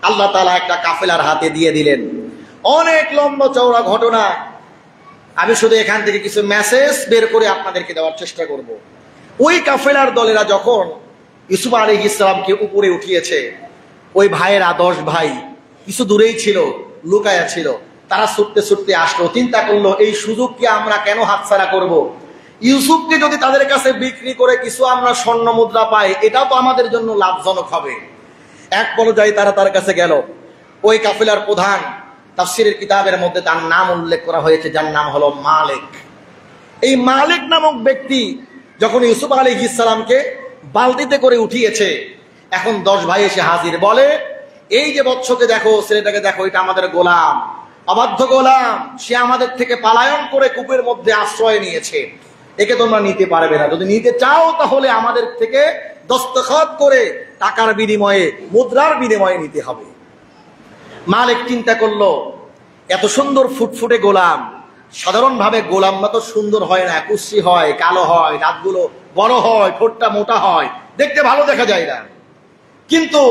আল্লাহ তাআলা একটা কাফেলার হাতে দিয়ে দিলেন। অনেক লম্বা চওড়া ঘটনা। আমি শুধু এখান থেকে কিছু মেসেজ বের করে আপনাদেরকে দেওয়ার চেষ্টা করব। ওই কাফেলার দলেরা যখন ইউসুফ আলাইহিস সালামকে উপরে উঠিয়েছে, ওই ভাইয়েরা 10 ভাই কিছু দূরেই ছিল, লুকায়া ছিল। তারা ছুটতে ছুটতে আসলো, চিন্তা করলো, এই সুযোগকে আমরা কেন হাতছাড়া করব? ইউসুফকে যদি তাদের কাছে বিক্রি করে কিছু আমরা স্বর্ণ মুদ্রা পাই, এটাও তো আমাদের জন্য লাভজনক হবে। এক পর্যায়ে তারা তার কাছে গেল। ওই কাফেলার প্রধান, তাফসীরের কিতাবের মধ্যে তার নাম উল্লেখ করা হয়েছে, যার নাম হলো মালিক। এই মালিক নামক ব্যক্তি যখন ইউসুফ আলাইহিস সালামকে বালতিতে করে উঠিয়েছে, এখন 10 ভাই এসে হাজির। বলে, এই যে বৎসকে দেখো, ছেলেটাকে দেখো, এটা আমাদের গোলাম, অবাধ্য গোলাম, সে আমাদের থেকে পালায়ন করে কূপের মধ্যে আশ্রয় নিয়েছে, একে তোমরা নিতে পারবে না। যদি নিতে চাও তাহলে আমাদের থেকে দস্তখত করে টাকার বিনিময়ে, মুদ্রার বিনিময়ে নিতে হবে। মালিক চিন্তা করলো, এত সুন্দর ফুটফুটে গোলাম, সাধারণভাবে গোলামরা তো সুন্দর হয় না, কুচ্ছি হয়, কালো হয়, দাঁতগুলো বড় হয়, ঠোঁটটা মোটা হয়, দেখতে ভালো দেখা যায় না। কিন্তু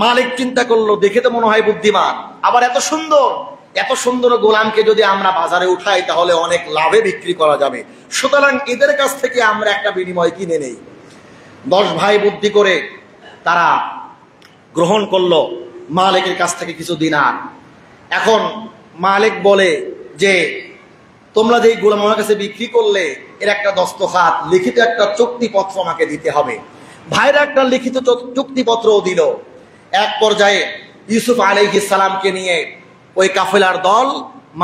মালিক চিন্তা করলো, দেখে তো মনে হয় বুদ্ধিমান, আবার এত সুন্দর গোলামকে যদি আমরা বাজারে উঠাই তাহলে অনেক লাভে বিক্রি করা যাবে, সুতরাং এদের কাছ থেকে আমরা একটা বিনিময় কিনে নেই। 10 ভাই বুদ্ধি করে তারা গ্রহণ করলো মালিকের কাছ থেকে কিছু দিনার। এখন মালিক বলে যে, তোমরা যেই গোলাম আমার কাছে বিক্রি করলে, এর একটা দস্তখত, লিখিত একটা চুক্তিপত্র আমাকে দিতে হবে। ভাইরা একটা লিখিত চুক্তিপত্রও দিল। এক পর্যায়ে ইউসুফ আলাইহিস সালামকে নিয়ে ওই কাফেলার দল,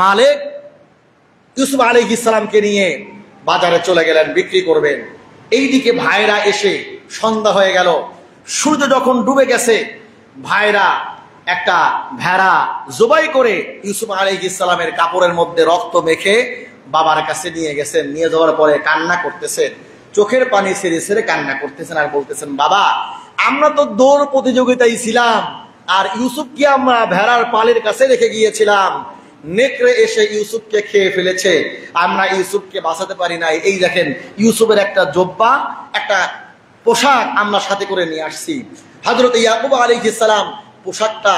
মালিক ইউসুফ আলাইহিস সালামকে নিয়ে বাজারে চলে গেলেন, বিক্রি করবেন। এইদিকে ভাইরা এসে সন্ধ্যা হয়ে গেল, সূর্য যখন ডুবে গেছে, ভাইরা একটা ভেড়া জবাই করে ইউসুফ আলাইহিস সালামের কাপড়ের মধ্যে রক্ত মেখে বাবার কাছে নিয়ে গেছেন। নিয়ে যাওয়ার পরে কান্না করতেছেন, চোখের পানি ছেড়ে ছেড়ে কান্না করতেছেন আর বলতেছেন, বাবা, আমরা তো দৌড় প্রতিযোগিতায় ছিলাম, আর ইউসুফকে আমরা ভেড়ার পালের কাছে রেখে গিয়েছিলাম, নেকড়ে এসে ইউসুফকে খেয়ে ফেলেছে, আমরা ইউসুফকে বাঁচাতে পারি নাই। এই দেখেন ইউসুফের একটা জব্বা, একটা পোশাক আমরা সাথে করে নিয়ে আসছি। হযরত ইয়াকুব আলাইহিস সালাম পোশাকটা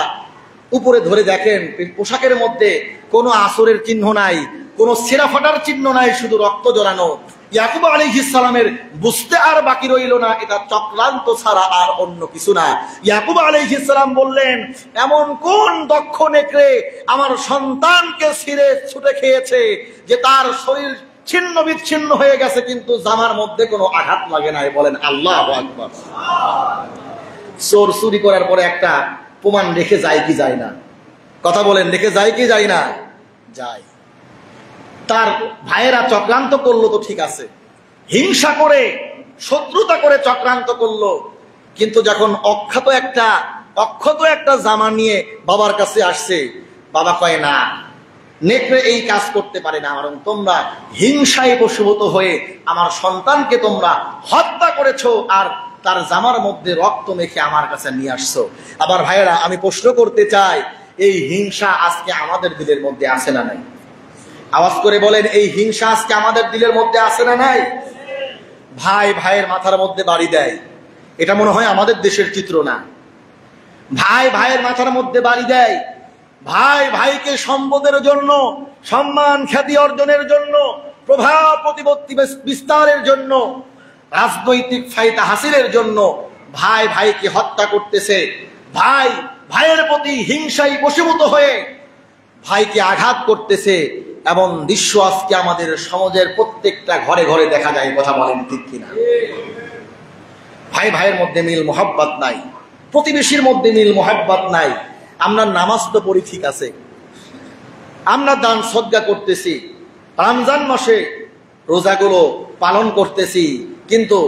উপরে ধরে দেখেন, পোশাকের মধ্যে কোনো আসরের চিহ্ন নাই, কোনো ছেঁড়া ফাটার চিহ্ন নাই, শুধু রক্ত জড়ানো। ইয়াকুব আলাইহিস সালামের বুঝতে আর বাকি রইল না এটা চক্রান্ত ছাড়া আর অন্য কিছু না। ইয়াকুব আলাইহিস সালাম বললেন, এমন কোন দক্ষ নেকড়ে আমার সন্তানকে ছিঁড়ে ছুটে খেয়েছে যে তার শরীর ছিন্ন বিচ্ছিন্ন হয়ে গেছে কিন্তু জামার মধ্যে কোনো আঘাত লাগে নাই? বলেন আল্লাহু আকবার। চোর চুরি করার পরে একটা প্রমাণ রেখে যায় কি যায় না? কথা বলেন, রেখে যায় কি যায় না? যায়। তার ভাইয়েরা চক্রান্ত করলো তো ঠিক আছে, হিংসা করে শত্রুতা করে চক্রান্ত করলো, কিন্তু যখন অক্ষত একটা জামা নিয়ে বাবার কাছে আসছে, বাবা কয় না, নেকড়ে এই কাজ করতে পারে না, বরং তোমরা হিংসায় বশীভূত হয়ে আমার সন্তানকে তোমরা হত্যা করেছো আর তার জামার মধ্যে রক্ত মেখে আমার কাছে নিয়ে আসছো। আবার ভাইয়েরা, আমি প্রশ্ন করতে চাই, এই হিংসা আজকে আমাদের দিলের মধ্যে আছে না নাই? আওয়াজ করে বলেন, এই হিংসা আজকে আমাদের দিলের মধ্যে আছে না নাই? ভাই ভাইয়ের মাথার মধ্যে বাড়ি দেয়, এটা মনে হয় আমাদের দেশের চিত্র না। ভাই ভাইয়ের মাথার মধ্যে বাড়ি দেয়, ভাই ভাইকে সম্পদের জন্য, সম্মান খ্যাতি অর্জনের জন্য, প্রভাব প্রতিপত্তি বিস্তারের জন্য, রাজনৈতিক ফায়দা হাসিলের জন্য ভাই ভাইকে হত্যা করতেছে। ভাই ভাইয়ের প্রতি হিংসায় বশীভূত হয়ে ভাইকে আঘাত করতেছে। এমন দৃশ্য আজকে আমাদের সমাজের প্রত্যেকটা ঘরে ঘরে দেখা যায়। কথা বলেন ঠিক কিনা? ভাই ভাইয়ের মধ্যে মিল মোহাব্বত নাই, প্রতিবেশীর মধ্যে মিল মোহাব্বত নাই। আমরা নামাজ তো পড়ি ঠিক আছে, আমরা দান সদকা করতেছি, রমজান মাসে রোজাগুলো পালন করতেছি, কিন্তু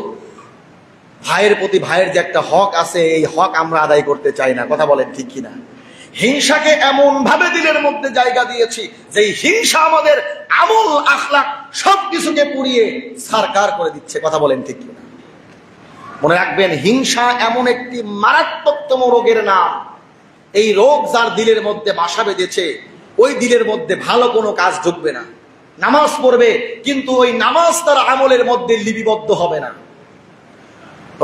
ভাইয়ের প্রতি ভাইয়ের যে একটা হক আছে, এই হক আমরা আদায় করতে চাই না। কথা বলেন ঠিক কিনা? হিংসাকে এমন ভাবে দিলের মধ্যে জায়গা দিয়েছি যে হিংসা আমাদের আমল আখলাক সবকিছুকে পুড়িয়ে ছারখার করে দিচ্ছে। কথা বলেন ঠিক কিনা? মনে রাখবেন, হিংসা এমন একটি মারাত্মকতম রোগের নাম। এই রোগ যার দিলের মধ্যে বাসা বেঁধেছে, ওই দিলের মধ্যে ভালো কোনো কাজ ঢুকবে না। নামাজ পড়বে কিন্তু ওই নামাজ তার আমলের মধ্যে লিপিবদ্ধ হবে না।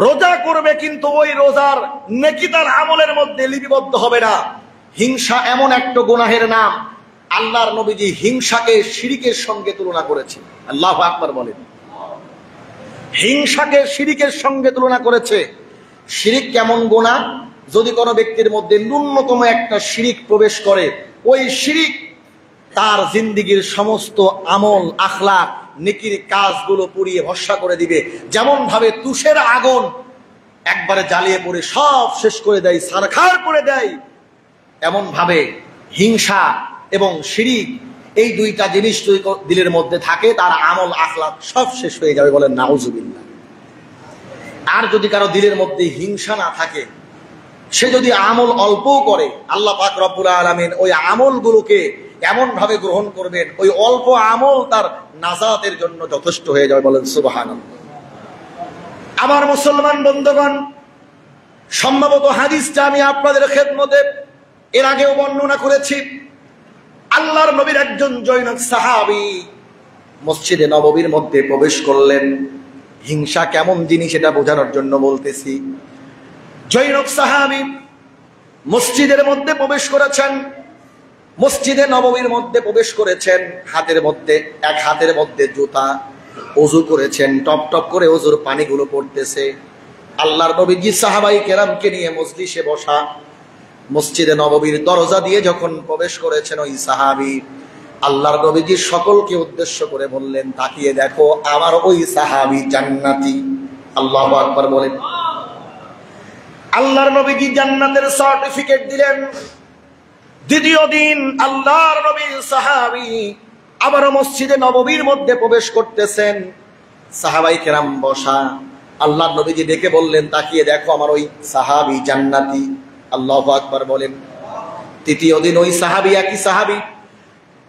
রোজা করবে কিন্তু ওই রোজার নেকি তার আমলের মধ্যে লিপিবদ্ধ হবে না। হিংসা এমন একটা গুনাহের নাম, আল্লাহর নবীজি হিংসাকে শিরকের সঙ্গে তুলনা করেছে। আল্লাহু আকবার বলেন। হিংসাকে শিরকের সঙ্গে তুলনা করেছে। শিরিক কেমন গুনাহ? যদি কোনো ব্যক্তির মধ্যে ন্যূনতম একটা শিরিক প্রবেশ করে, ওই শিরিক তার জিন্দেগীর সমস্ত আমল আখলাক নেকির কাজগুলো পুড়িয়ে ভস্মা করে দিবে। যেমন ভাবে তুষের আগুন একবারে জ্বালিয়ে পড়ে সব শেষ করে দেয়, ছারখার করে দেয়, এমন ভাবে হিংসা এবং শিরিক, এই দুইটা জিনিস যদি দিলের মধ্যে থাকে, তার আমল আখলাক সব শেষ হয়ে যাবে। বলেন নাউজুবিল্লাহ। আর যদি কারো দিলের মধ্যে হিংসা না থাকে, সে যদি আমল অল্পও করে, আল্লাহ পাক রব্বুল আলামিন ওই আমলগুলোকে এমন ভাবে গ্রহণ করবেন, ওই অল্প আমল তার নাজাতের জন্য যথেষ্ট হয়ে যাবে। বলেন সুবহানাল্লাহ। আমার মুসলমান বন্ধুগণ, সম্ভবত হাদিসটা আমি আপনাদের খেদমতে এর আগেও বর্ণনা করেছি। আল্লাহর নবীর একজন জৈনক সাহাবী মসজিদে নববীর মধ্যে প্রবেশ করলেন। হিংসা কেমন জিনিস এটা বোঝানোর জন্য বলতেছি। জৈনক সাহাবী মসজিদের মধ্যে প্রবেশ করেছেন, মসজিদে নববীর মধ্যে প্রবেশ করেছেন। এক হাতের মধ্যে জুতা, ওযু করেছেন, টপ টপ করে ওযুর পানিগুলো পড়তেছে। আল্লাহর নবীজি সাহাবায়ে কেরামকে নিয়ে মজলিসে বসা। মসজিদে নববীর দরজা দিয়ে যখন প্রবেশ করেছেন ওই সাহাবী, আল্লাহর নবীজি সকলকে উদ্দেশ্য করে বললেন, তাকিয়ে দেখো, আমার ওই সাহাবী জান্নাতি। আল্লাহু আকবার বলেন। আল্লাহর নবীজি জান্নাতের সার্টিফিকেট দিলেন। দ্বিতীয় দিন আল্লাহর নবীর সাহাবী আবার মসজিদে নববীর মধ্যে প্রবেশ করতেছেন। সাহাবায়ে কেরাম বসা। আল্লাহর নবীজি ডেকে বললেন, তাকিয়ে দেখো, আমার ওই সাহাবী জান্নাতি। আল্লাহু আকবার বলেন। তৃতীয় দিন ওই সাহাবী, একই সাহাবী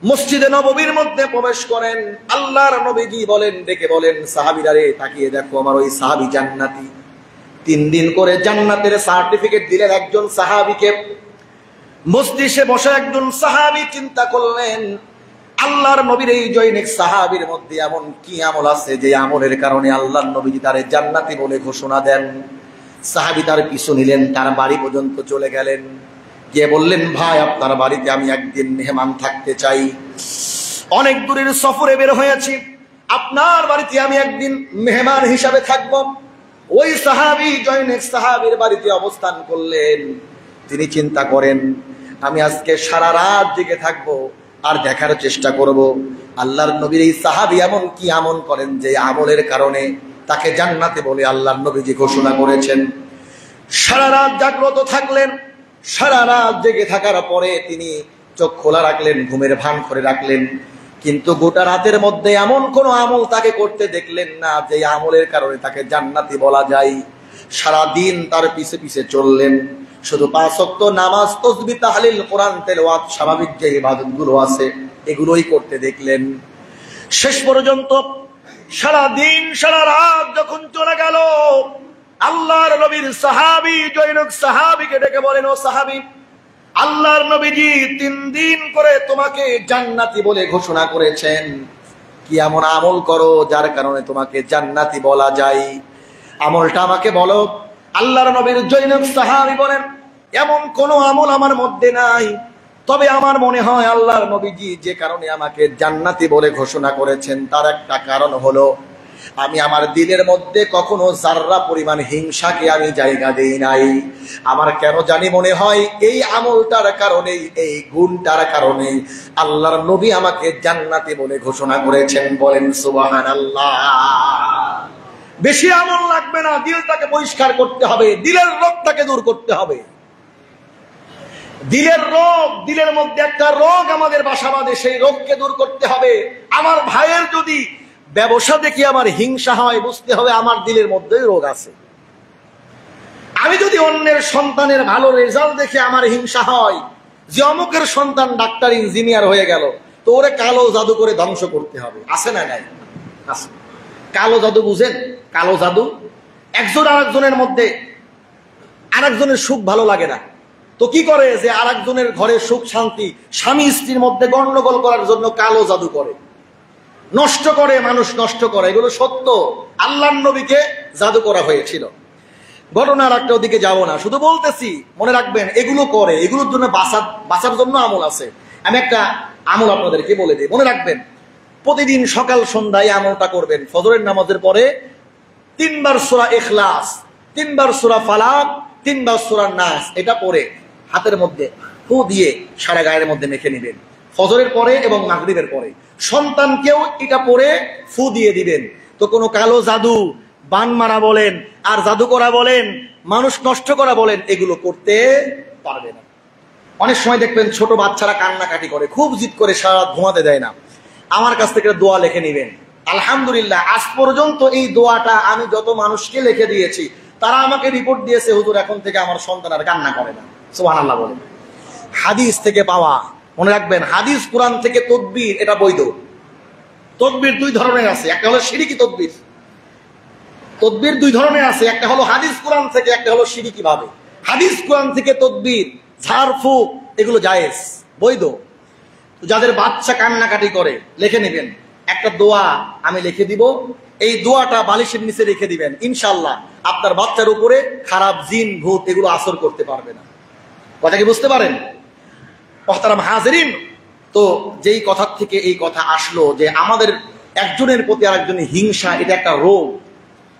মসজিদে নববীর মধ্যে প্রবেশ করেন। আল্লাহর নবীজি বলেন, ডেকে বলেন, সাহাবীরা রে, তাকিয়ে দেখো, আমার ওই সাহাবী জান্নাতি। 3 দিন করে জান্নাতের সার্টিফিকেট দিলেন একজন সাহাবীকে। মজলিসে বসে একজন সাহাবী চিন্তা করলেন, আল্লাহর নবীর এই জৈনিক সাহাবীর মধ্যে এমন কি আমল আছে যে আমলের কারণে আল্লাহর নবীজি তারে জান্নাতি বলে ঘোষণা দেন। সাহাবী তার পিছু নিলেন, তার বাড়ি পর্যন্ত চলে গেলেন, গিয়ে বললেন, ভাই আপনার বাড়িতে আমি একদিন মেহমান থাকতে চাই, অনেক দূরের সফরে বের হয়েছি, আপনার বাড়িতে আমি একদিন মেহমান হিসাবে থাকব। ওই সাহাবী জৈনিক সাহাবীর বাড়িতে অবস্থান করলেন। তিনি চিন্তা করেন, আমি আজকে সারা রাত জেগে থাকবো আর দেখার চেষ্টা করব আল্লাহর নবীর এই সাহাবী এমন কি আমল করেন যে আমলের কারণে তাকে জান্নাতে বলে আল্লাহর নবীজি ঘোষণা করেছেন। সারা রাত জাগ্রত থাকলেন। সারা রাত জেগে থাকার পরে তিনি চোখ খোলা রাখলেন, ঘুমের ভান করে রাখলেন, কিন্তু গোটা রাতের মধ্যে এমন কোন আমল তাকে করতে দেখলেন না যে আমলের কারণে তাকে জান্নাতি বলা যায়। সারা দিন তার পিছে পিছে চললেন, শুধু 5 ওয়াক্ত নামাজ, তাসবিহ, তাহলিল, কোরআন তেলাওয়াত, স্বাভাবিক যে ইবাদতগুলো আছে এগুলোই করতে দেখলেন। শেষ পর্যন্ত সারা দিন সারা রাত যখন চলে গেল, আল্লাহর নবীর সাহাবী জৈনক সাহাবীকে ডেকে বলেন, ও সাহাবী, আল্লাহর নবীজি 3 দিন করে তোমাকে জান্নাতি বলে ঘোষণা করেছেন, কি এমন আমল করো যার কারণে তোমাকে জান্নাতি বলা যায়, আমলটা আমাকে বলো। আল্লাহর নবীর জৈনক সাহাবী বলেন, এমন কোন আমল আমার মধ্যে নাই, তবে আমার মনে হয় আল্লাহর নবীজি যে কারণে আমাকে জান্নাতি বলে ঘোষণা করেছেন তার একটা কারণ হলো আমি আমার দিলের মধ্যে কখনো যাররা পরিমাণ হিংসাকে আমি জায়গা দেই নাই। আমার কেন জানি মনে হয় এই আমলটার কারণে, এই গুণটার কারণে আল্লাহর নবী আমাকে জান্নাতি বলে ঘোষণা করেছেন। বলেন সুবহানাল্লাহ। বেশি আমল লাগবে না, দিলটাকে পরিষ্কার করতে হবে, দিলের রোগটাকে দূর করতে হবে। দিলের রোগ, দিলের মধ্যে একটা রোগ আমাদের বাসা বাঁধে, সেই রোগকে দূর করতে হবে। আমার ভাইয়ের যদি ব্যবসা দেখি আমার হিংসা হয়, বুঝতে হবে আমার দিলের মধ্যেই রোগ আছে। আমি যদি অন্যের সন্তানের ভালো রেজাল্ট দেখে আমার হিংসা হয়, যে অমুকের সন্তান ডাক্তার ইঞ্জিনিয়ার হয়ে গেল, তো ওরে কালো জাদু করে ধ্বংস করতে হবে। আছে না নাই? আছে। কালো জাদু বুঝেন? কালো জাদু, একজন আরেকজনের মধ্যে আরেকজনের সুখ ভালো লাগে না, তো কি করে যে আরেকজনের ঘরে সুখ শান্তি, স্বামী স্ত্রীর মধ্যে গন্ডগোল করার জন্য কালো জাদু করে, নষ্ট করে, মানুষ নষ্ট করে। এগুলো সত্য, আল্লাহর নবীকে জাদু করা হয়েছিল। ঘটনার একটা ওদিকে যাবো না, শুধু বলতেছি মনে রাখবেন এগুলো করে, এগুলোর জন্য বাঁচার জন্য আমল আছে। আমি একটা আমল আপনাদেরকে বলে দিই, মনে রাখবেন প্রতিদিন সকাল সন্ধ্যায় আমলটা করবেন। ফজরের নামাজের পরে 3 বার সূরা ইখলাস, 3 বার সূরা ফালাক, 3 বার সূরা নাস, এটা পড়ে হাতের মধ্যে ফু দিয়ে সারা গায়ের মধ্যে মেখে নেবেন। ফজরের পরে এবং মাগরিবের পরে সন্তানকেও এটা পড়ে ফু দিয়ে দিবেন। তো কোনো কালো জাদু, বান মারা বলেন আর জাদু করা বলেন, মানুষ নষ্ট করা বলেন, এগুলো করতে পারবে না। অনেক সময় দেখবেন ছোট বাচ্চারা কান্নাকাটি করে, খুব জিদ করে, সারা রাত ঘুমাতে দেয় না। আমার কাছ থেকে দোয়া লিখে নেবেন। আলহামদুলিল্লাহ, আজ পর্যন্ত এই দোয়াটা আমি যত মানুষকে লিখে দিয়েছি তারা আমাকে রিপোর্ট দিয়েছে, হুজুর এখন থেকে আমার সন্তান আর কান্না করে না। সুবহানাল্লাহ বলেন। হাদিস থেকে পাওয়া, মনে রাখবেন হাদিস, কোরআন থেকে তদবির, এটা বৈধ। তদবির 2 ধরনের আছে, একটা হলো শিরকি তদবির। তদবির 2 ধরনের আছে, একটা হলো হাদিস কোরআন থেকে, একটা হলো শিরকি ভাবে। হাদিস কোরআন থেকে তদবির, ঝাড়ফুঁক, এগুলো জায়েজ, বৈধ। যাদের বাচ্চা কান্নাকাটি করে লিখে নেবেন, একটা দোয়া আমি লিখে দিব, এই দোয়াটা বালিশের নিচে রেখে দিবেন, ইনশাআল্লাহ আপনার বাচ্চার উপরে খারাপ জিন ভূত এগুলো আসর করতে পারবে না। কথা কি বুঝতে পারেন? মুহতারাম হাজিরিন, তো যেই কথার থেকে এই কথা আসলো যে আমাদের একজনের প্রতি আরেকজনের হিংসা, এটা একটা রোগ।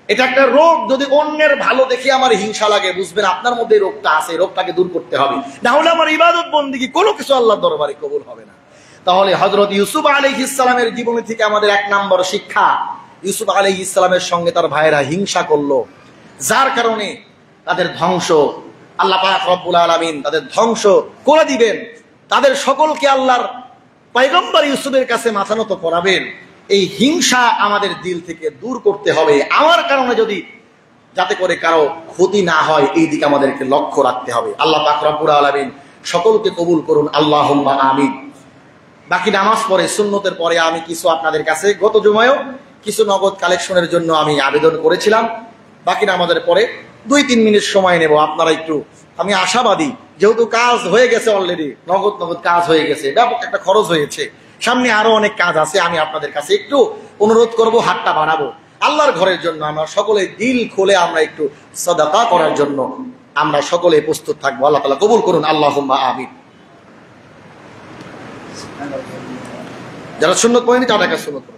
এটা একটা রোগ। যদি অন্যের ভালো দেখে আমার হিংসা লাগে, বুঝবেন আপনার মধ্যে রোগটা আছে, রোগটাকে দূর করতে হবে, না হলে আমার ইবাদত বন্দেগী কোনো কিছু আল্লাহর দরবারে কবুল হবে না। তাহলে হযরত ইউসুফ আলাইহিস সালামের জীবনী থেকে আমাদের 1 নম্বর শিক্ষা, ইউসুফ আলাইহিস সালামের সঙ্গে তার ভাইরা হিংসা করলো, যার কারণে তাদের ধ্বংস, আল্লাহ পাক রব্বুল আলামিন তাদের ধ্বংস করে দিবেন। তাদের সকলকে আল্লাহর পয়গম্বর ইউসুফের কাছে মাথা নত করাবেন। এই হিংসা আমাদের দিল থেকে দূর করতে হবে। আমার কারণে যদি যাতে করে কারো ক্ষতি না হয়, এই দিকে আমাদেরকে লক্ষ্য রাখতে হবে। আল্লাহ পাক রব্বুল আলামিন সকলকে কবুল করুন, আল্লাহুম্মা আমিন। বাকি নামাজ পড়ে, সুন্নতের পরে আমি কিছু আপনাদের কাছে গত জুমায়ও কিছু নগদ কালেকশনের জন্য আমি আবেদন করেছিলাম। বাকি নামাজের পরে 2-3 মিনিট সময় নেব, আপনারা একটু, আমি আশাবাদী, যেহেতু কাজ হয়ে গেছে অলরেডি, নগদ নগদ কাজ হয়ে গেছে, ব্যাপক একটা খরচ হয়েছে, সামনে আরো অনেক কাজ আছে। আমি আপনাদের কাছে একটু অনুরোধ করব, হাতটা বাড়াবো আল্লাহর ঘরের জন্য। আমরা সকলে দিল খুলে আমরা একটু সাদাকা করার জন্য আমরা সকলে প্রস্তুত থাকবো। আল্লাহ তাআলা কবুল করুন, আল্লাহুম্মা আমিন। যারা সুন্নত পড়েনি তাদেরকে সুন্নত করুন।